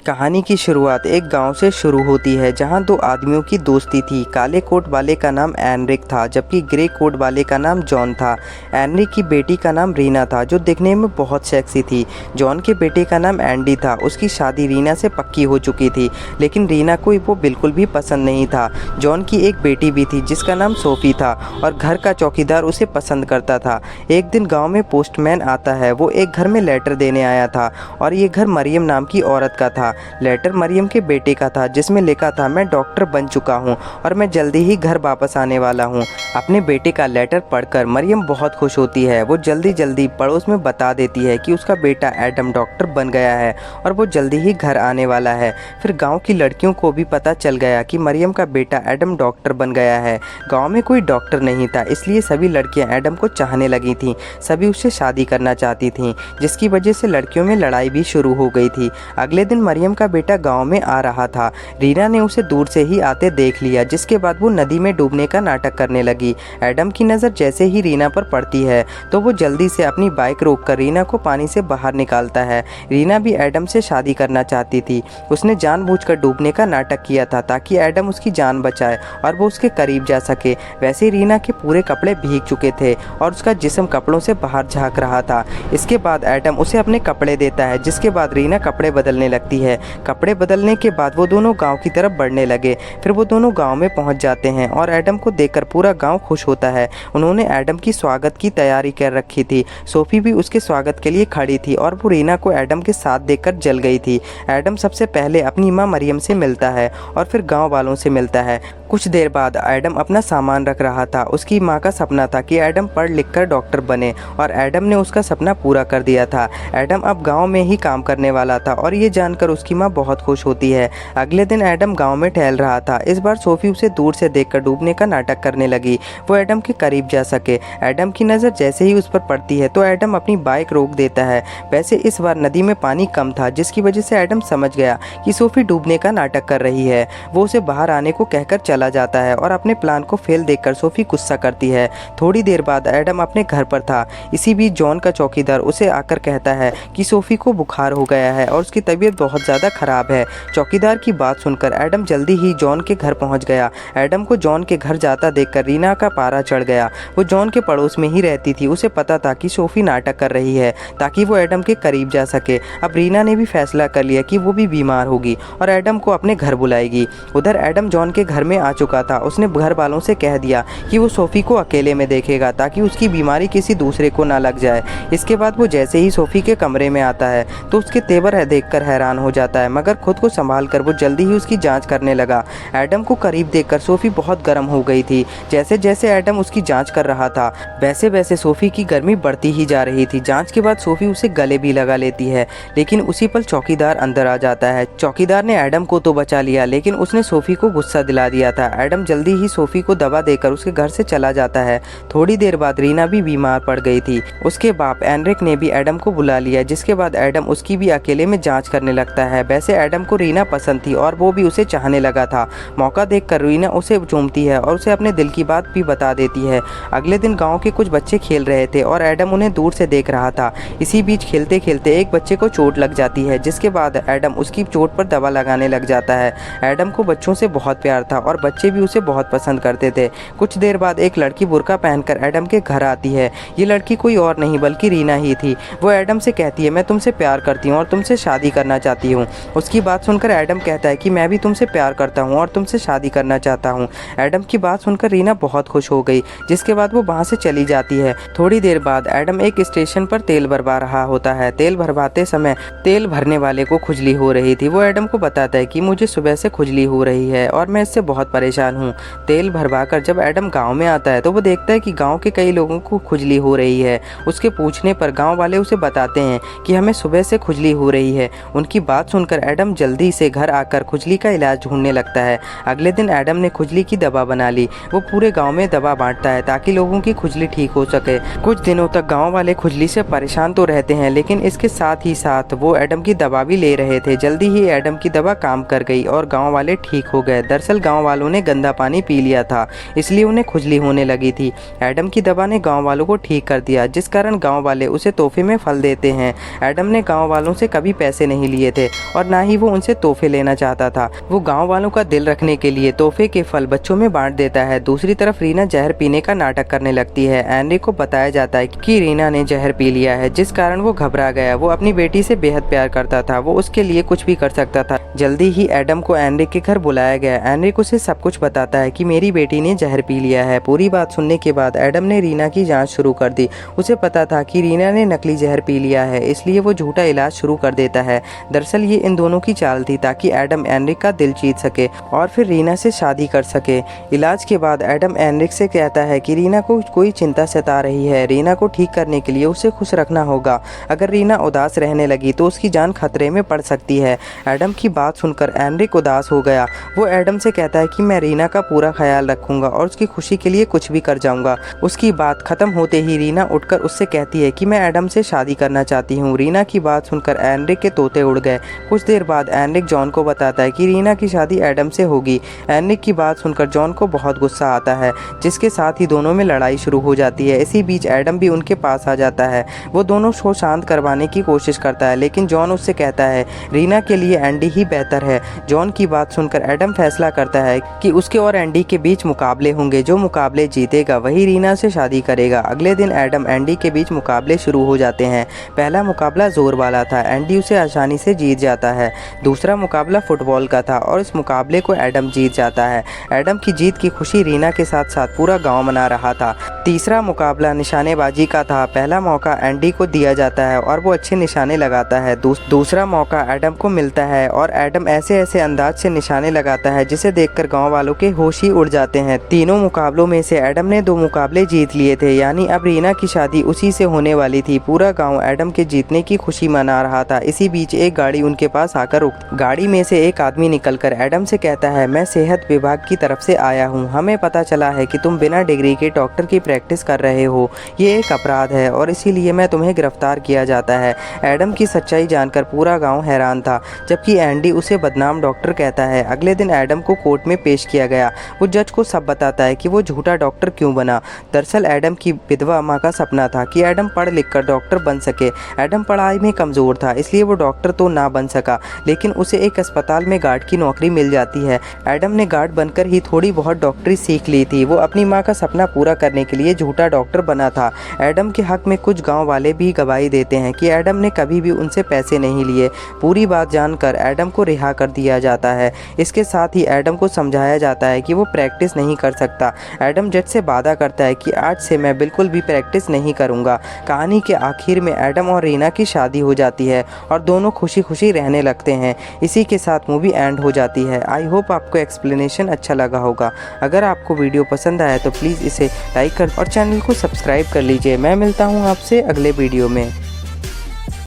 कहानी की शुरुआत एक गांव से शुरू होती है जहां दो आदमियों की दोस्ती थी। काले कोट वाले का नाम एनरिक था जबकि ग्रे कोट वाले का नाम जॉन था। एनरिक की बेटी का नाम रीना था जो दिखने में बहुत सेक्सी थी। जॉन के बेटे का नाम एंडी था। उसकी शादी रीना से पक्की हो चुकी थी लेकिन रीना को वो बिल्कुल भी पसंद नहीं था। जॉन की एक बेटी भी थी जिसका नाम सोफी था और घर का चौकीदार उसे पसंद करता था। एक दिन गाँव में पोस्टमैन आता है। वो एक घर में लेटर देने आया था और ये घर मरियम नाम की औरत का था। लेटर मरियम के बेटे का था जिसमें लिखा था, मैं डॉक्टर बन चुका हूँ और मैं जल्दी ही घर वापस आने वाला हूँ। अपने बेटे का लेटर पढ़कर मरियम बहुत खुश होती है। वो जल्दी पड़ोस में बता देती है कि उसका बेटा एडम डॉक्टर बन गया है और वो जल्दी ही घर आने वाला है। फिर गांव की लड़कियों को भी पता चल गया कि मरियम का बेटा एडम डॉक्टर बन गया है। गाँव में कोई डॉक्टर नहीं था इसलिए सभी लड़कियाँ एडम को चाहने लगी थीं। सभी उससे शादी करना चाहती थीं जिसकी वजह से लड़कियों में लड़ाई भी शुरू हो गई थी। अगले दिन मरियम का बेटा गांव में आ रहा था। रीना ने उसे दूर से ही आते देख लिया जिसके बाद वो नदी में डूबने का नाटक करने लगी। एडम की नज़र जैसे ही रीना पर पड़ती है तो वो जल्दी से अपनी बाइक रोककर रीना को पानी से बाहर निकालता है। रीना भी एडम से शादी करना चाहती थी। उसने जानबूझकर डूबने का नाटक किया था ताकि एडम उसकी जान बचाए और वो उसके करीब जा सके। वैसे ही रीना के पूरे कपड़े भीग चुके थे और उसका जिस्म कपड़ों से बाहर झाँक रहा था। इसके बाद एडम उसे अपने कपड़े देता है जिसके बाद रीना कपड़े बदलने लगती है। कपड़े बदलने के बाद वो दोनों गांव की तरफ बढ़ने लगे। फिर वो दोनों गांव में पहुंच जाते हैं और एडम को देखकर पूरा गांव खुश होता है। उन्होंने एडम की स्वागत की तैयारी कर रखी थी। सोफी भी उसके स्वागत के लिए खड़ी थी और वो रीना को एडम के साथ देखकर जल गई थी। एडम सबसे पहले अपनी माँ मरियम से मिलता है और फिर गाँव वालों से मिलता है। कुछ देर बाद एडम अपना सामान रख रहा था। उसकी माँ का सपना था कि एडम पढ़ लिख कर डॉक्टर बने और एडम ने उसका सपना पूरा कर दिया था। एडम अब गांव में ही काम करने वाला था और ये जानकर उसकी माँ बहुत खुश होती है। अगले दिन एडम गांव में टहल रहा था। इस बार सोफी उसे दूर से देखकर डूबने का नाटक करने लगी। वो एडम के करीब जा सके। एडम की नज़र जैसे ही उस पर पड़ती है तो एडम अपनी बाइक रोक देता है। वैसे इस बार नदी में पानी कम था जिसकी वजह से एडम समझ गया कि सोफी डूबने का नाटक कर रही है। वो उसे बाहर आने को कहकर चला जाता है और अपने प्लान को फेल देखकर सोफी गुस्सा करती है। थोड़ी देर बाद एडम अपने घर पर था। इसी बीच जॉन का चौकीदार उसे आकर कहता है कि सोफी को बुखार हो गया है और उसकी तबीयत बहुत ज़्यादा ख़राब है। चौकीदार की बात सुनकर एडम जल्दी ही जॉन के घर पहुंच गया। एडम को जॉन के घर जाता देखकर रीना का पारा चढ़ गया। वो जॉन के पड़ोस में ही रहती थी। उसे पता था कि सोफी नाटक कर रही है ताकि वो एडम के करीब जा सके। अब रीना ने भी फैसला कर लिया कि वो भी बीमार होगी और एडम को अपने घर बुलाएगी। उधर एडम जॉन के घर में आ चुका था। उसने घर वालों से कह दिया कि वो सोफी को अकेले में देखेगा ताकि उसकी बीमारी किसी दूसरे को ना लग जाए। इसके बाद वो जैसे ही सोफी के कमरे में आता है तो उसके तेवर देखकर हैरान हो जाता है मगर खुद को संभाल कर वो जल्दी ही उसकी जांच करने लगा। एडम को करीब देखकर सोफी बहुत गर्म हो गई थी। जैसे जैसे एडम उसकी जांच कर रहा था वैसे वैसे सोफी की गर्मी बढ़ती ही जा रही थी। जांच के बाद सोफी उसे गले भी लगा लेती है लेकिन उसी पल चौकीदार अंदर आ जाता है। चौकीदार ने एडम को तो बचा लिया लेकिन उसने सोफी को गुस्सा दिला दिया था। एडम जल्दी ही सोफी को दवा देकर उसके घर से चला जाता है। थोड़ी देर बाद रीना भी बीमार पड़ गई थी। उसके बाप एनरिक ने भी एडम को बुला लिया जिसके बाद एडम उसकी भी अकेले में जांच करने लगता है। वैसे एडम को रीना पसंद थी और वो भी उसे चाहने लगा था। मौका देखकर रीना उसे चूमती है और उसे अपने दिल की बात भी बता देती है। अगले दिन गांव के कुछ बच्चे खेल रहे थे और एडम उन्हें दूर से देख रहा था। इसी बीच खेलते खेलते एक बच्चे को चोट लग जाती है जिसके बाद एडम उसकी चोट पर दवा लगाने लग जाता है। एडम को बच्चों से बहुत प्यार था और बच्चे भी उसे बहुत पसंद करते थे। कुछ देर बाद एक लड़की बुर्का पहनकर एडम के घर आती है। ये लड़की कोई और नहीं बल्कि रीना ही थी। वो एडम से कहती है, मैं तुमसे प्यार करती हूँ और तुमसे शादी करना चाहती हूँ। उसकी बात सुनकर एडम कहता है कि मैं भी तुमसे प्यार करता हूँ और तुमसे शादी करना चाहता हूँ। एडम की बात सुनकर रीना बहुत खुश हो गई जिसके बाद वो वहाँ से चली जाती है। थोड़ी देर बाद एडम एक स्टेशन पर तेल भरवा रहा होता है। तेल भरवाते समय तेल भरने वाले को खुजली हो रही थी। वो एडम को बताता है कि मुझे सुबह से खुजली हो रही है और मैं इससे बहुत परेशान हूँ। तेल भरवाकर जब एडम गांव में आता है तो वो देखता है कि गांव के कई लोगों को खुजली हो रही है। उसके पूछने पर गांव वाले उसे बताते हैं कि हमें सुबह से खुजली हो रही है। उनकी बात सुनकर एडम जल्दी से घर आकर खुजली का इलाज ढूंढने लगता है। अगले दिन एडम ने खुजली की दवा बना ली। वो पूरे गाँव में दवा बांटता है ताकि लोगों की खुजली ठीक हो सके। कुछ दिनों तक गाँव वाले खुजली से परेशान तो रहते हैं लेकिन इसके साथ ही साथ वो एडम की दवा भी ले रहे थे। जल्दी ही एडम की दवा काम कर गई और गाँव वाले ठीक हो गए। दरअसल गाँव वालों ने गंदा पानी पी लिया था इसलिए उन्हें खुजली होने लगी थी। एडम की दवा ने गांव वालों को ठीक कर दिया जिस कारण गांव वाले उसे तोहफे में फल देते हैं। एडम ने गांव वालों से कभी पैसे नहीं लिए थे और ना ही वो उनसे तोहफे लेना चाहता था। वो गाँव वालों का दिल रखने के लिए तोहफे के फल बच्चों में बांट देता है। दूसरी तरफ रीना जहर पीने का नाटक करने लगती है। एनरिक को बताया जाता है कि रीना ने जहर पी लिया है, जिस कारण वो घबरा गया। वो अपनी बेटी से बेहद प्यार करता था, वो उसके लिए कुछ भी कर सकता था। जल्दी ही एडम को एनरिक के घर बुलाया गया। एनरिक उसे सब कुछ बताता है कि मेरी बेटी ने जहर पी लिया है। पूरी बात सुनने के बाद एडम ने रीना की जांच शुरू कर दी। उसे पता था कि रीना ने नकली जहर पी लिया है, इसलिए वो झूठा इलाज शुरू कर देता है। दरअसल ये इन दोनों की चाल थी ताकि एडम एनरिक का दिल जीत सके और फिर रीना से शादी कर सके। इलाज के बाद एडम एनरिक से कहता है कि रीना को कोई चिंता सता रही है। रीना को ठीक करने के लिए उसे खुश रखना होगा। अगर रीना उदास रहने लगी तो उसकी जान खतरे में पड़ सकती है। एडम की बात सुनकर एनरिक उदास हो गया। वो एडम से कहता है कि मैं रीना का पूरा ख्याल रखूंगा और उसकी खुशी के लिए कुछ भी कर जाऊंगा। उसकी बात खत्म होते ही रीना उठकर उससे कहती है कि मैं एडम से शादी करना चाहती हूँ। रीना की बात सुनकर एनरिक के तोते उड़ गए। कुछ देर बाद एनरिक जॉन को बताता है कि रीना की शादी एडम से होगी। एनरिक की बात सुनकर जॉन को बहुत गुस्सा आता है, जिसके साथ ही दोनों में लड़ाई शुरू हो जाती है। इसी बीच एडम भी उनके पास आ जाता है। वो दोनों को शांत करवाने की कोशिश करता है, लेकिन जॉन उससे कहता है रीना के लिए एंडी ही बेहतर है। जॉन की बात सुनकर एडम फैसला करता है कि उसके और एंडी के बीच मुकाबले होंगे। जो मुकाबले जीतेगा वही रीना से शादी करेगा। अगले दिन एडम एंडी के बीच मुकाबले शुरू हो जाते हैं। पहला मुकाबला जोर वाला था, एंडी उसे आसानी से जीत जाता है। दूसरा मुकाबला फुटबॉल का था और इस मुकाबले को एडम जीत जाता है। एडम की जीत की खुशी रीना के साथ साथ पूरा गाँव मना रहा था। तीसरा मुकाबला निशानेबाजी का था। पहला मौका एंडी को दिया जाता है और वो अच्छे निशाने लगाता है। दूसरा मौका एडम को मिलता है और एडम ऐसे ऐसे अंदाज से निशाने लगाता है जिसे देखकर गांव वालों के होश ही उड़ जाते हैं। तीनों मुकाबलों में से एडम ने 2 मुकाबले जीत लिए थे, यानी अब रीना की शादी उसी से होने वाली थी। पूरा गांव एडम के जीतने की खुशी मना रहा था। इसी बीच एक गाड़ी उनके पास आकर रुकती। गाड़ी में से एक आदमी निकलकर एडम से कहता है, मैं सेहत विभाग की तरफ से आया हूँ। हमें पता चला है कि तुम बिना डिग्री के डॉक्टर की प्रैक्टिस कर रहे हो। ये एक अपराध है और इसीलिए मैं तुम्हें गिरफ्तार किया जाता है। एडम की सच्चाई जानकर पूरा गांव हैरान था, जबकि एंडी उसे बदनाम डॉक्टर कहता है। अगले दिन एडम को कोर्ट में पेश किया गया। वो जज को सब बताता है कि वो झूठा डॉक्टर क्यों बना। दरअसल एडम की विधवा माँ का सपना था कि एडम पढ़ लिख कर डॉक्टर बन सके। एडम पढ़ाई में कमज़ोर था, इसलिए वो डॉक्टर तो ना बन सका, लेकिन उसे एक अस्पताल में गार्ड की नौकरी मिल जाती है। एडम ने गार्ड बनकर ही थोड़ी बहुत डॉक्टरी सीख ली थी। वो अपनी माँ का सपना पूरा करने के लिए झूठा डॉक्टर बना था। एडम के हक में कुछ गाँव वाले भी गवाही देते हैं कि एडम ने कभी भी उनसे पैसे नहीं लिए। पूरी बात जानकर एडम को रिहा कर दिया जाता है। इसके साथ ही एडम को समझाया जाता है कि वो प्रैक्टिस नहीं कर सकता। एडम जज से वादा करता है कि आज से मैं बिल्कुल भी प्रैक्टिस नहीं करूंगा। कहानी के आखिर में एडम और रीना की शादी हो जाती है और दोनों खुशी खुशी रहने लगते हैं। इसी के साथ मूवी एंड हो जाती है। आई होप आपको एक्सप्लेनेशन अच्छा लगा होगा। अगर आपको वीडियो पसंद आया तो प्लीज़ इसे लाइक कर और चैनल को सब्सक्राइब कर लीजिए। मैं मिलता हूँ आपसे अगले वीडियो में।